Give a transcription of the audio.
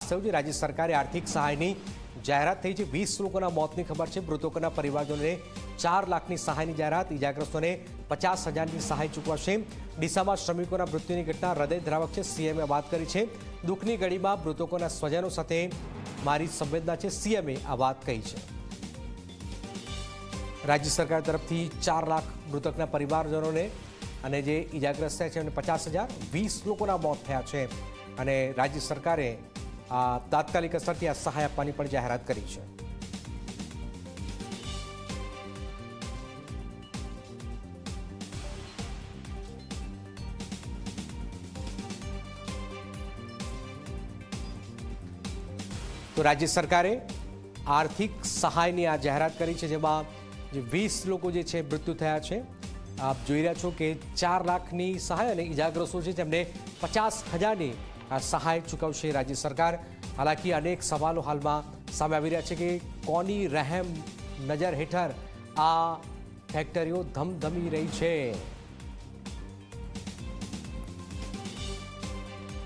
થયું છે। રાજ્ય સરકારે આર્થિક સહાયની જાહેરાત થઈ છે। 20 લોકોના મોતની ખબર છે। મૃતકોના પરિવારજનોને 4 લાખની સહાયની જાહેરાત, ઇજાગ્રસ્તોને 50,000ની સહાય ચૂકવાશે। ડીસામાં શ્રમિકોના મૃત્યુની ઘટના હૃદયદ્રાવક છે। સીએમએ વાત કરી છે। દુઃખની ઘડીમાં મૃતકોના સ્વજનો સાથે મારી સંવેદના છે, સીએમએ આ વાત કહી છે। રાજ્ય સરકાર તરફથી 4 લાખ મૃતકના પરિવારજનોને અને જે ઇજાગ્રસ્ત થયા છે એમને 50,000, 20 લોકોના મોત થયા છે અને રાજ્ય સરકારે તાત્કાલિક અસરથી આ સહાય આપવાની પણ જાહેરાત કરી છે। તો રાજ્ય સરકારે આર્થિક સહાયની આ જાહેરાત કરી છે, જેમાં જે 20 લોકો જે છે મૃત્યુ થયા છે। આપ જોઈ રહ્યા છો કે 4 લાખની સહાય અને ઇજાગ્રસ્તો છે તેમને 50,000ની આ સહાય ચૂકવશે રાજ્ય સરકાર। હાલાકી અનેક સવાલો હાલમાં સામે આવી રહ્યા છે કે કોની રહેમ નજર હેઠળ આ ફેક્ટરીઓ ધમધમી રહી છે।